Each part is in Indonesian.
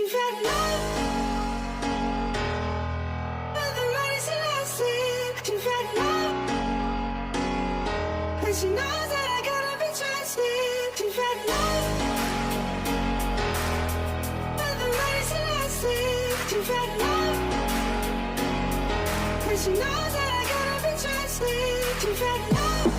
You've had enough of the money's lasting. You've had enough, and she knows that I gotta be trusted. You've had enough of the money's lasting. You've had enough, and she knows that I gotta be trusted. You've had enough.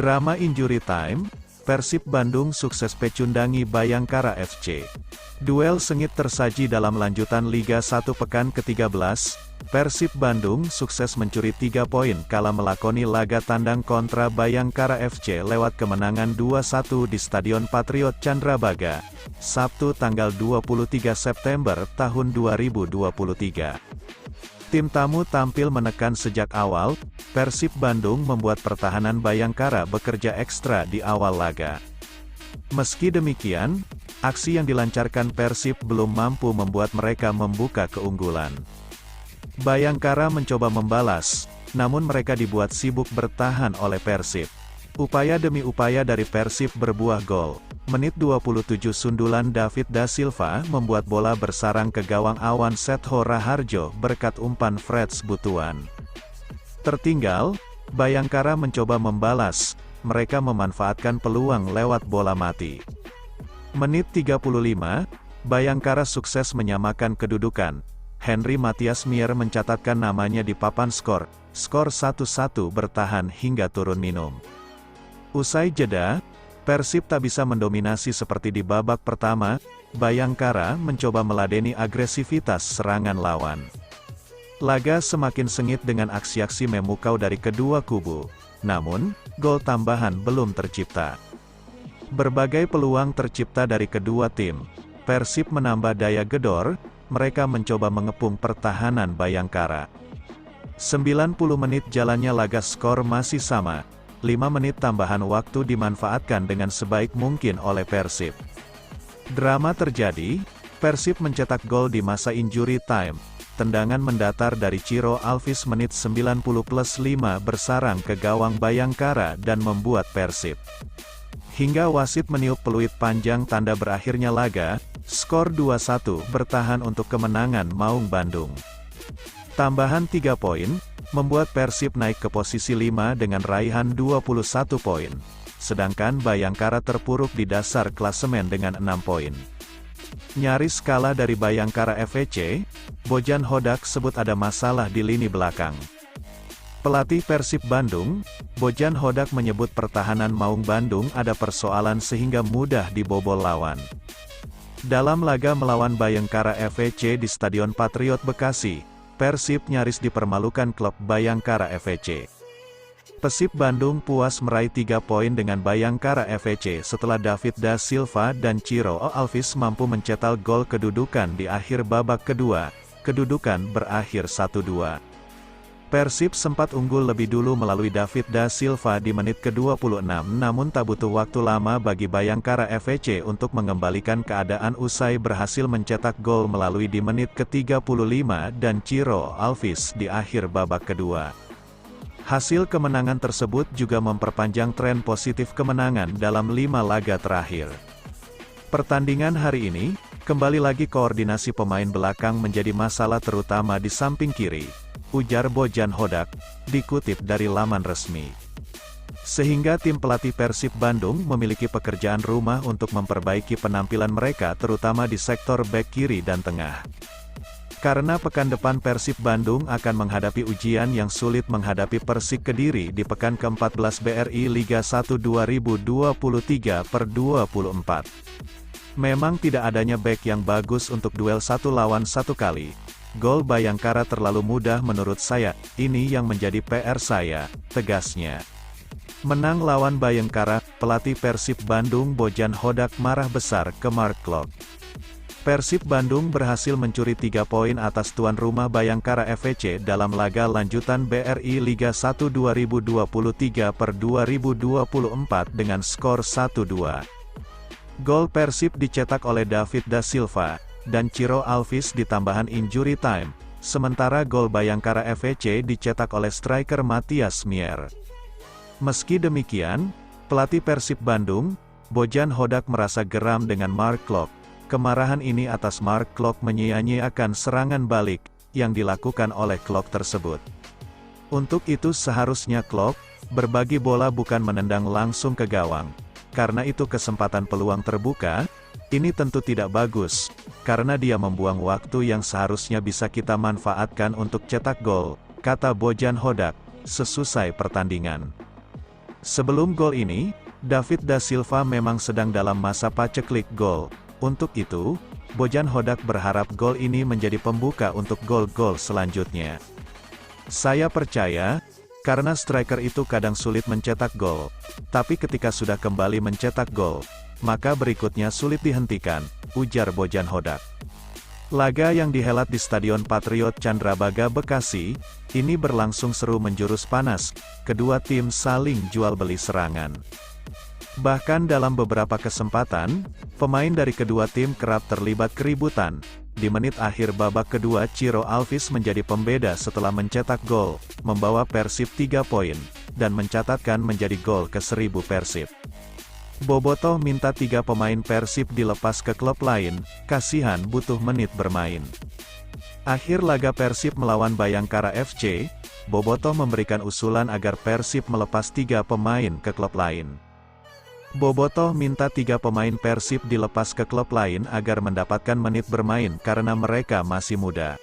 Drama injury time, Persib Bandung sukses pecundangi Bayangkara FC. Duel sengit tersaji dalam lanjutan Liga 1 pekan ke-13, Persib Bandung sukses mencuri 3 poin kala melakoni laga tandang kontra Bayangkara FC lewat kemenangan 2-1 di Stadion Patriot Candrabaga, Sabtu tanggal 23 September tahun 2023. Tim tamu tampil menekan sejak awal, Persib Bandung membuat pertahanan Bayangkara bekerja ekstra di awal laga. Meski demikian, aksi yang dilancarkan Persib belum mampu membuat mereka membuka keunggulan. Bayangkara mencoba membalas, namun mereka dibuat sibuk bertahan oleh Persib. Upaya demi upaya dari Persib berbuah gol. Menit 27 sundulan David Da Silva membuat bola bersarang ke gawang Awan Setho Raharjo berkat umpan Freds Butuan. Tertinggal, Bayangkara mencoba membalas, mereka memanfaatkan peluang lewat bola mati. Menit 35, Bayangkara sukses menyamakan kedudukan. Henry Matias Mier mencatatkan namanya di papan skor 1-1 bertahan hingga turun minum. Usai jeda, Persib tak bisa mendominasi seperti di babak pertama, Bayangkara mencoba meladeni agresivitas serangan lawan. Laga semakin sengit dengan aksi-aksi memukau dari kedua kubu, namun, gol tambahan belum tercipta. Berbagai peluang tercipta dari kedua tim, Persib menambah daya gedor, mereka mencoba mengepung pertahanan Bayangkara. 90 menit jalannya laga skor masih sama. 5 menit tambahan waktu dimanfaatkan dengan sebaik mungkin oleh Persib. Drama terjadi, Persib mencetak gol di masa injury time. Tendangan mendatar dari Ciro Alvis menit 90+5 bersarang ke gawang Bayangkara dan membuat Persib. Hingga wasit meniup peluit panjang tanda berakhirnya laga, skor 2-1 bertahan untuk kemenangan Maung Bandung. Tambahan 3 poin, membuat Persib naik ke posisi 5 dengan raihan 21 poin. Sedangkan Bayangkara terpuruk di dasar klasemen dengan 6 poin. Nyaris kalah dari Bayangkara FC, Bojan Hodak sebut ada masalah di lini belakang. Pelatih Persib Bandung, Bojan Hodak menyebut pertahanan Maung Bandung ada persoalan sehingga mudah dibobol lawan. Dalam laga melawan Bayangkara FC di Stadion Patriot Bekasi, Persib nyaris dipermalukan klub Bayangkara FC. Persib Bandung puas meraih 3 poin dengan Bayangkara FC setelah David Da Silva dan Ciro Alvis mampu mencetak gol kedudukan di akhir babak kedua. Kedudukan berakhir 1-2. Persib sempat unggul lebih dulu melalui David Da Silva di menit ke-26 namun tak butuh waktu lama bagi Bayangkara FC untuk mengembalikan keadaan usai berhasil mencetak gol melalui di menit ke-35 dan Ciro Alvis di akhir babak kedua. Hasil kemenangan tersebut juga memperpanjang tren positif kemenangan dalam 5 laga terakhir. Pertandingan hari ini, kembali lagi koordinasi pemain belakang menjadi masalah terutama di samping kiri, ujar Bojan Hodak, dikutip dari laman resmi. Sehingga tim pelatih Persib Bandung memiliki pekerjaan rumah untuk memperbaiki penampilan mereka terutama di sektor bek kiri dan tengah. Karena pekan depan Persib Bandung akan menghadapi ujian yang sulit menghadapi Persik Kediri di pekan ke-14 BRI Liga 1 2023/24. Memang tidak adanya bek yang bagus untuk duel 1 lawan 1 kali. Gol Bayangkara terlalu mudah menurut saya, ini yang menjadi PR saya, tegasnya. Menang lawan Bayangkara, pelatih Persib Bandung Bojan Hodak marah besar ke Mark Klok. Persib Bandung berhasil mencuri 3 poin atas tuan rumah Bayangkara FC dalam laga lanjutan BRI Liga 1 2023/2024 dengan skor 1-2. Gol Persib dicetak oleh David da Silva dan Ciro Alves di tambahan injury time, sementara gol Bayangkara FC dicetak oleh striker Matias Mier. Meski demikian, pelatih Persib Bandung, Bojan Hodak merasa geram dengan Mark Klok. Kemarahan ini atas Mark Klok menyia-nyiakan serangan balik yang dilakukan oleh Klok tersebut. Untuk itu seharusnya Klok berbagi bola bukan menendang langsung ke gawang. Karena itu kesempatan peluang terbuka, ini tentu tidak bagus, karena dia membuang waktu yang seharusnya bisa kita manfaatkan untuk cetak gol, kata Bojan Hodak, sesusai pertandingan. Sebelum gol ini, David da Silva memang sedang dalam masa paceklik gol. Untuk itu, Bojan Hodak berharap gol ini menjadi pembuka untuk gol-gol selanjutnya. Saya percaya, karena striker itu kadang sulit mencetak gol, tapi ketika sudah kembali mencetak gol, maka berikutnya sulit dihentikan, ujar Bojan Hodak. Laga yang dihelat di Stadion Patriot Candrabaga Bekasi, ini berlangsung seru menjurus panas, kedua tim saling jual beli serangan. Bahkan dalam beberapa kesempatan, pemain dari kedua tim kerap terlibat keributan. Di menit akhir babak kedua Ciro Alves menjadi pembeda setelah mencetak gol, membawa Persib 3 poin, dan mencatatkan menjadi gol ke-1000 Persib. Bobotoh minta 3 pemain Persib dilepas ke klub lain, kasihan butuh menit bermain. Akhir laga Persib melawan Bayangkara FC, Bobotoh memberikan usulan agar Persib melepas 3 pemain ke klub lain. Bobotoh minta 3 pemain Persib dilepas ke klub lain agar mendapatkan menit bermain karena mereka masih muda.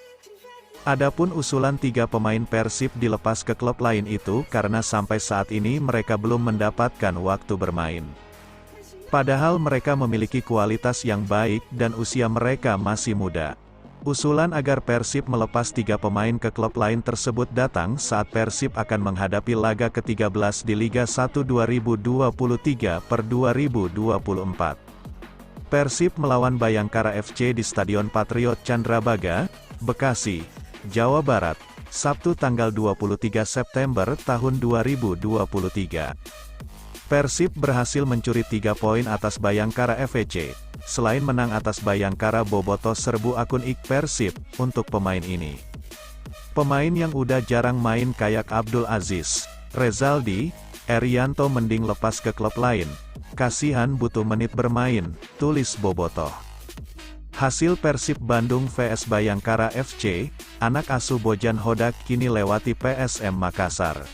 Adapun usulan 3 pemain Persib dilepas ke klub lain itu karena sampai saat ini mereka belum mendapatkan waktu bermain. Padahal mereka memiliki kualitas yang baik dan usia mereka masih muda. Usulan agar Persib melepas 3 pemain ke klub lain tersebut datang saat Persib akan menghadapi laga ke-13 di Liga 1 2023/2024. Persib melawan Bayangkara FC di Stadion Patriot Candrabaga, Bekasi, Jawa Barat, Sabtu tanggal 23 September tahun 2023. Persib berhasil mencuri 3 poin atas Bayangkara FC. Selain menang atas Bayangkara, Bobotoh serbu akun IG Persib untuk pemain ini. Pemain yang udah jarang main kayak Abdul Aziz, Rezaldi, Erianto mending lepas ke klub lain. Kasihan butuh menit bermain, tulis Bobotoh. Hasil Persib Bandung vs Bayangkara FC, anak asuh Bojan Hodak kini lewati PSM Makassar.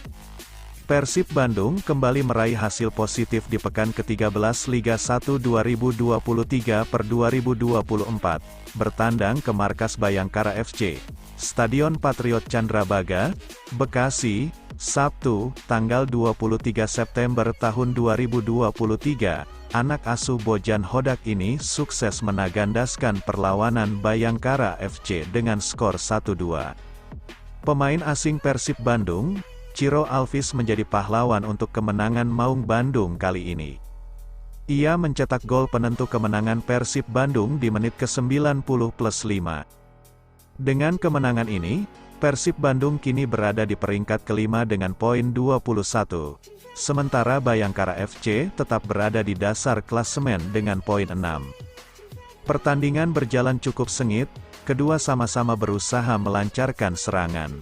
Persib Bandung kembali meraih hasil positif di pekan ke-13 Liga 1 2023/2024, bertandang ke markas Bayangkara FC, Stadion Patriot Candrabaga, Bekasi, Sabtu, tanggal 23 September tahun 2023, anak asuh Bojan Hodak ini sukses menagandaskan perlawanan Bayangkara FC dengan skor 1-2. Pemain asing Persib Bandung, Ciro Alves menjadi pahlawan untuk kemenangan Maung Bandung kali ini. Ia mencetak gol penentu kemenangan Persib Bandung di menit ke-90+5. Dengan kemenangan ini, Persib Bandung kini berada di peringkat kelima dengan poin 21. Sementara Bayangkara FC tetap berada di dasar klasemen dengan poin 6. Pertandingan berjalan cukup sengit, kedua sama-sama berusaha melancarkan serangan.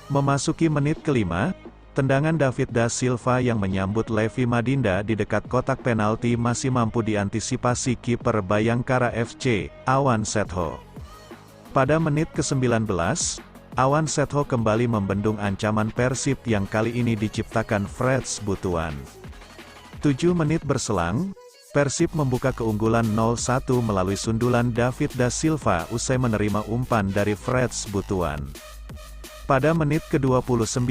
Memasuki menit kelima, tendangan David da Silva yang menyambut Levi Madinda di dekat kotak penalti masih mampu diantisipasi kiper Bayangkara FC, Awan Setho. Pada menit ke-19, Awan Setho kembali membendung ancaman Persib yang kali ini diciptakan Freds Butuan. 7 menit berselang, Persib membuka keunggulan 0-1 melalui sundulan David da Silva usai menerima umpan dari Freds Butuan. Pada menit ke-29,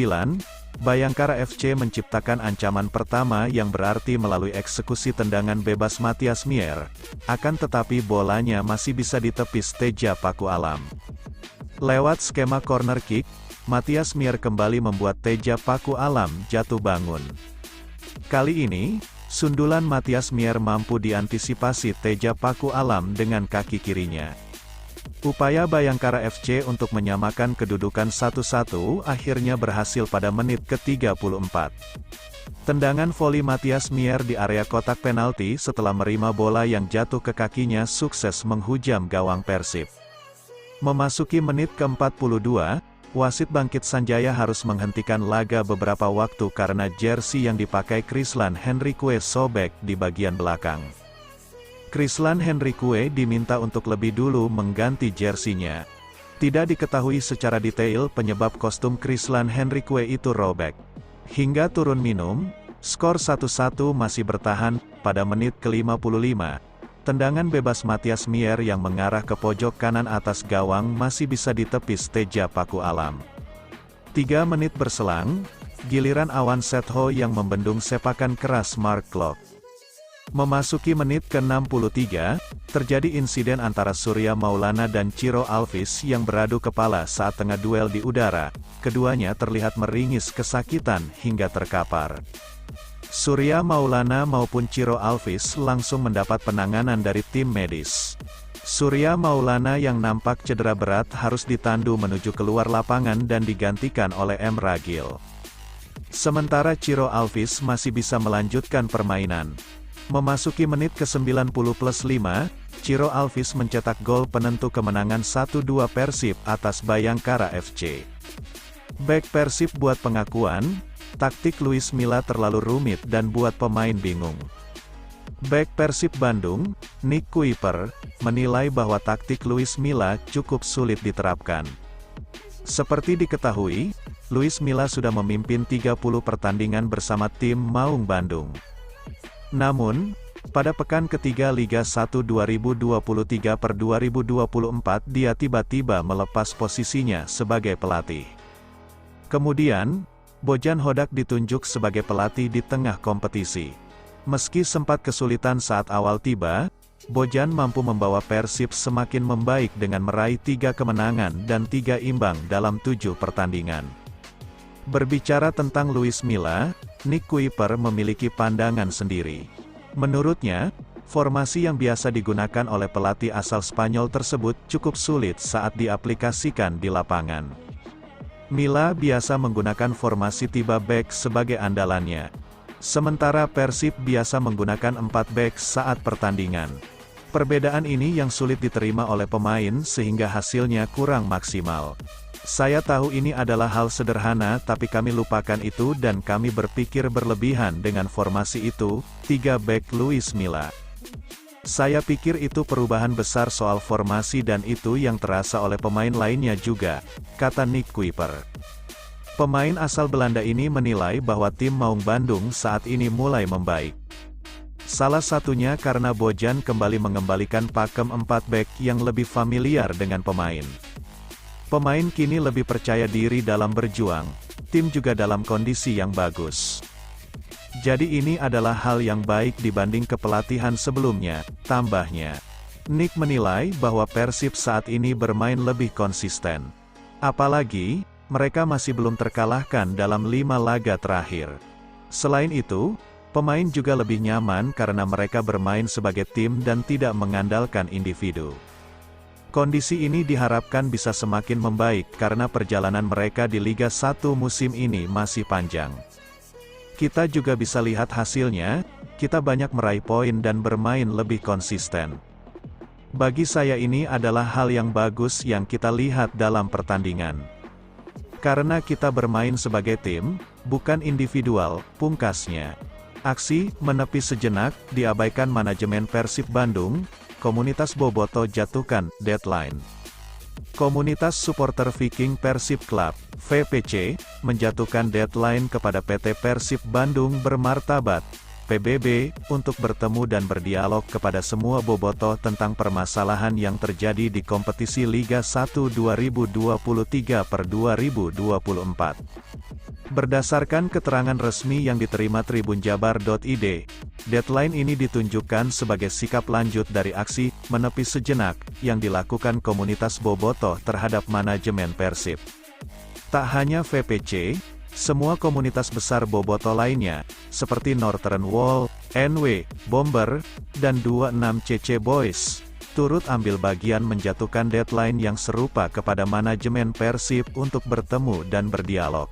Bayangkara FC menciptakan ancaman pertama yang berarti melalui eksekusi tendangan bebas Matias Mier, akan tetapi bolanya masih bisa ditepis Teja Paku Alam. Lewat skema corner kick, Matias Mier kembali membuat Teja Paku Alam jatuh bangun. Kali ini, sundulan Matias Mier mampu diantisipasi Teja Paku Alam dengan kaki kirinya. Upaya Bayangkara FC untuk menyamakan kedudukan 1-1 akhirnya berhasil pada menit ke-34. Tendangan voli Matias Mier di area kotak penalti setelah menerima bola yang jatuh ke kakinya sukses menghujam gawang Persib. Memasuki menit ke-42, wasit Bangkit Sanjaya harus menghentikan laga beberapa waktu karena jersey yang dipakai Krislan Henrique sobek di bagian belakang. Krislan Henrique diminta untuk lebih dulu mengganti jersinya. Tidak diketahui secara detail penyebab kostum Krislan Henrique itu robek. Hingga turun minum, skor 1-1 masih bertahan. Pada menit ke-55, tendangan bebas Matias Mier yang mengarah ke pojok kanan atas gawang masih bisa ditepis Teja Paku Alam. 3 menit berselang, giliran Awan Setho yang membendung sepakan keras Mark Klok. Memasuki menit ke-63, terjadi insiden antara Surya Maulana dan Ciro Alves yang beradu kepala saat tengah duel di udara. Keduanya terlihat meringis kesakitan hingga terkapar. Surya Maulana maupun Ciro Alves langsung mendapat penanganan dari tim medis. Surya Maulana yang nampak cedera berat harus ditandu menuju keluar lapangan dan digantikan oleh M. Ragil. Sementara Ciro Alves masih bisa melanjutkan permainan. Memasuki menit ke-90+5, Ciro Alves mencetak gol penentu kemenangan 1-2 Persib atas Bayangkara FC. Bek Persib buat pengakuan, taktik Luis Milla terlalu rumit dan buat pemain bingung. Bek Persib Bandung, Nick Kuiper, menilai bahwa taktik Luis Milla cukup sulit diterapkan. Seperti diketahui, Luis Milla sudah memimpin 30 pertandingan bersama tim Maung Bandung. Namun, pada pekan ketiga Liga 1 2023/2024 dia tiba-tiba melepas posisinya sebagai pelatih. Kemudian, Bojan Hodak ditunjuk sebagai pelatih di tengah kompetisi. Meski sempat kesulitan saat awal tiba, Bojan mampu membawa Persib semakin membaik dengan meraih 3 kemenangan dan 3 imbang dalam 7 pertandingan. Berbicara tentang Luis Milla, Nick Kuiper memiliki pandangan sendiri. Menurutnya, formasi yang biasa digunakan oleh pelatih asal Spanyol tersebut cukup sulit saat diaplikasikan di lapangan. Milla biasa menggunakan formasi 3 back sebagai andalannya. Sementara Persib biasa menggunakan 4 back saat pertandingan. Perbedaan ini yang sulit diterima oleh pemain sehingga hasilnya kurang maksimal. Saya tahu ini adalah hal sederhana tapi kami lupakan itu dan kami berpikir berlebihan dengan formasi itu, 3 back Luis Milla. Saya pikir itu perubahan besar soal formasi dan itu yang terasa oleh pemain lainnya juga, kata Nick Kuiper. Pemain asal Belanda ini menilai bahwa tim Maung Bandung saat ini mulai membaik. Salah satunya karena Bojan kembali mengembalikan pakem 4 back yang lebih familiar dengan pemain. Pemain kini lebih percaya diri dalam berjuang, tim juga dalam kondisi yang bagus. Jadi ini adalah hal yang baik dibanding kepelatihan sebelumnya, tambahnya. Nick menilai bahwa Persib saat ini bermain lebih konsisten. Apalagi, mereka masih belum terkalahkan dalam 5 laga terakhir. Selain itu, pemain juga lebih nyaman karena mereka bermain sebagai tim dan tidak mengandalkan individu. Kondisi ini diharapkan bisa semakin membaik karena perjalanan mereka di Liga 1 musim ini masih panjang. Kita juga bisa lihat hasilnya, kita banyak meraih poin dan bermain lebih konsisten. Bagi saya ini adalah hal yang bagus yang kita lihat dalam pertandingan. Karena kita bermain sebagai tim, bukan individual, pungkasnya. Aksi menepis sejenak diabaikan manajemen Persib Bandung. Komunitas Boboto jatuhkan deadline. Komunitas supporter Viking Persib Club, VPC, menjatuhkan deadline kepada PT Persib Bandung Bermartabat, PBB, untuk bertemu dan berdialog kepada semua bobotoh tentang permasalahan yang terjadi di kompetisi Liga 1 2023/2024. Berdasarkan keterangan resmi yang diterima tribunjabar.id, deadline ini ditunjukkan sebagai sikap lanjut dari aksi menepis sejenak yang dilakukan komunitas bobotoh terhadap manajemen Persib. Tak hanya VPC, semua komunitas besar bobotoh lainnya, seperti Northern Wall, NW, Bomber, dan 26CC Boys, turut ambil bagian menjatuhkan deadline yang serupa kepada manajemen Persib untuk bertemu dan berdialog.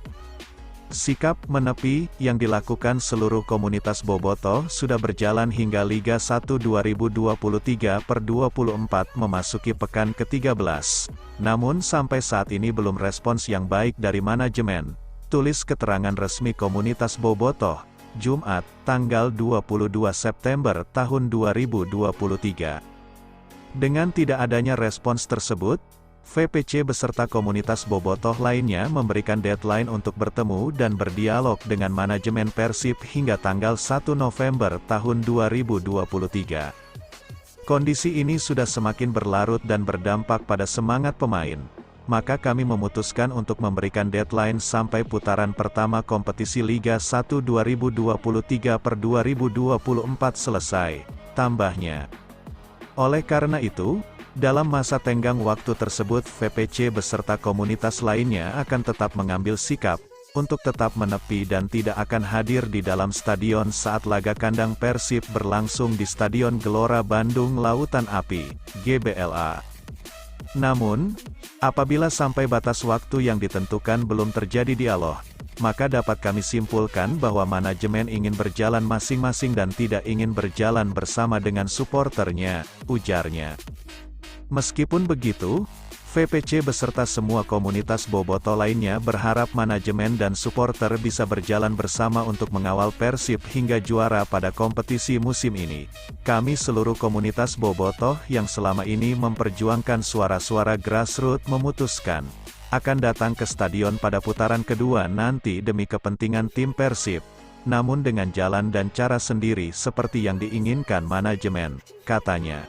Sikap menepi yang dilakukan seluruh komunitas bobotoh sudah berjalan hingga Liga 1 2023/24 memasuki pekan ke-13. Namun sampai saat ini belum respons yang baik dari manajemen. Tulis keterangan resmi komunitas bobotoh, Jumat, tanggal 22 September tahun 2023. Dengan tidak adanya respons tersebut, VPC beserta komunitas bobotoh lainnya memberikan deadline untuk bertemu dan berdialog dengan manajemen Persib hingga tanggal 1 November tahun 2023. Kondisi ini sudah semakin berlarut dan berdampak pada semangat pemain. Maka kami memutuskan untuk memberikan deadline sampai putaran pertama kompetisi Liga 1 2023/2024 selesai, tambahnya. Oleh karena itu, dalam masa tenggang waktu tersebut VPC beserta komunitas lainnya akan tetap mengambil sikap, untuk tetap menepi dan tidak akan hadir di dalam stadion saat laga kandang Persib berlangsung di Stadion Gelora Bandung Lautan Api, GBLA. Namun, apabila sampai batas waktu yang ditentukan belum terjadi dialog, maka dapat kami simpulkan bahwa manajemen ingin berjalan masing-masing dan tidak ingin berjalan bersama dengan suporternya, ujarnya. Meskipun begitu, VPC beserta semua komunitas bobotoh lainnya berharap manajemen dan suporter bisa berjalan bersama untuk mengawal Persib hingga juara pada kompetisi musim ini. Kami seluruh komunitas bobotoh yang selama ini memperjuangkan suara-suara grassroots memutuskan akan datang ke stadion pada putaran kedua nanti demi kepentingan tim Persib, namun dengan jalan dan cara sendiri seperti yang diinginkan manajemen, katanya.